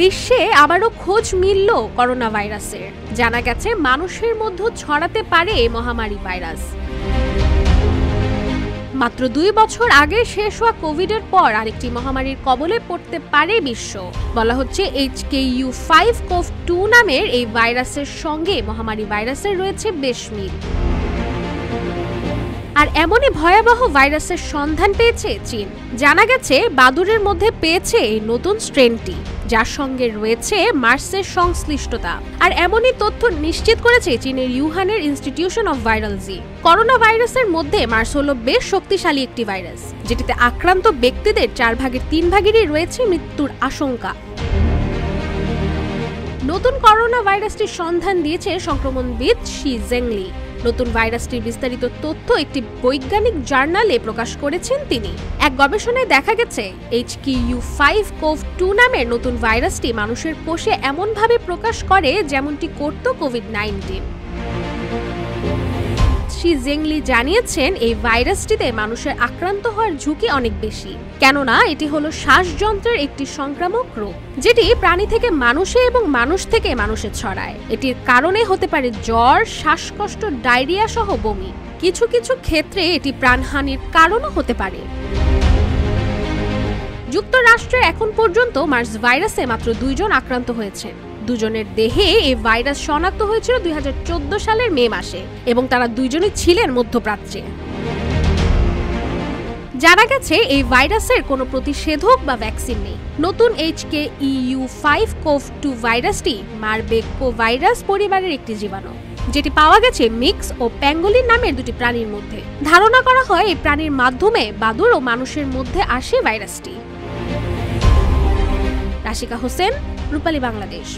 বিশ্বে আবারও খোঁজ মিলল করোনা ভাইরাসের। জানা গেছে মানুষের মধ্যে ছড়াতে পারে মহামারী ভাইরাস। মাত্র 2 বছর আগে শেষ হওয়া কোভিডের পর আরেকটি মহামারীর কবলে পড়তে পারে বিশ্ব। বলা হচ্ছে HKU5CoV-2 নামের এই ভাইরাসের সঙ্গে মহামারী ভাইরাসের রয়েছে বেশ মিল। আর এমনই ভয়াবহ ভাইরাসের সন্ধান পেয়েছে চীন। জানা গেছে বাদুড়ের মধ্যে পেয়েছে এই নতুন স্ট্রেনটি, যার সঙ্গে রয়েছে মার্সের সংশ্লিষ্টতা। আর এমনই তথ্য নিশ্চিত করেছে চীনের ইউহানের ইনস্টিটিউশন অফ ভাইরালজি। করোনা ভাইরাসের মধ্যে মার্স হলো বেশ শক্তিশালী একটি ভাইরাস, যেটিতে আক্রান্ত ব্যক্তিদের 4 ভাগের 3 ভাগেরই রয়েছে মৃত্যুর আশঙ্কা। নতুন করোনা ভাইরাসটির সন্ধান দিয়েছে সংক্রমণবিদ শি জেংলি। নতুন ভাইরাসটির বিস্তারিত তথ্য একটি বৈজ্ঞানিক জার্নালে প্রকাশ করেছেন তিনি। এক গবেষণায় দেখা গেছে HKU5CoV-2 নামের নতুন ভাইরাসটি মানুষের কোষে এমনভাবে প্রকাশ করে যেমনটি করত কোভিড-19। শি জেংলি জানিয়েছেন এই ভাইরাসটিতে মানুষের আক্রান্ত হওয়ার ঝুঁকি অনেক বেশি, কেননা এটি হলো শ্বাসযন্ত্রের একটি সংক্রামক রোগ, যেটি প্রাণী থেকে মানুষে এবং মানুষ থেকে মানুষে ছড়ায়। এটির কারণে হতে পারে জ্বর, শ্বাসকষ্ট, ডায়রিয়া সহ বমি। কিছু কিছু ক্ষেত্রে এটি প্রাণহানির কারণও হতে পারে। যুক্তরাষ্ট্রে এখন পর্যন্ত মার্স ভাইরাসে মাত্র 2 জন আক্রান্ত হয়েছেন। 2 জনের দেহে এই ভাইরাস শনাক্ত হয়েছিল 2014 সালের মে মাসে, এবং তারা 2 জনই ছিলেন মধ্যপ্রাচ্যে। জানা গেছে এই ভাইরাসের কোনো প্রতিষেধক বা ভ্যাকসিন নেই। নতুন HKU5CoV-2 ভাইরাসটি মারবেকো ভাইরাস পরিবারের একটি জীবাণু, যেটি পাওয়া গেছে মিক্স ও প্যাঙ্গোলিন নামের 2টি প্রাণীর মধ্যে। ধারণা করা হয় এই প্রাণীর মাধ্যমে বাদুড় ও মানুষের মধ্যে আসে ভাইরাসটি। রাশিকা হোসেন, রূপালী বাংলাদেশ।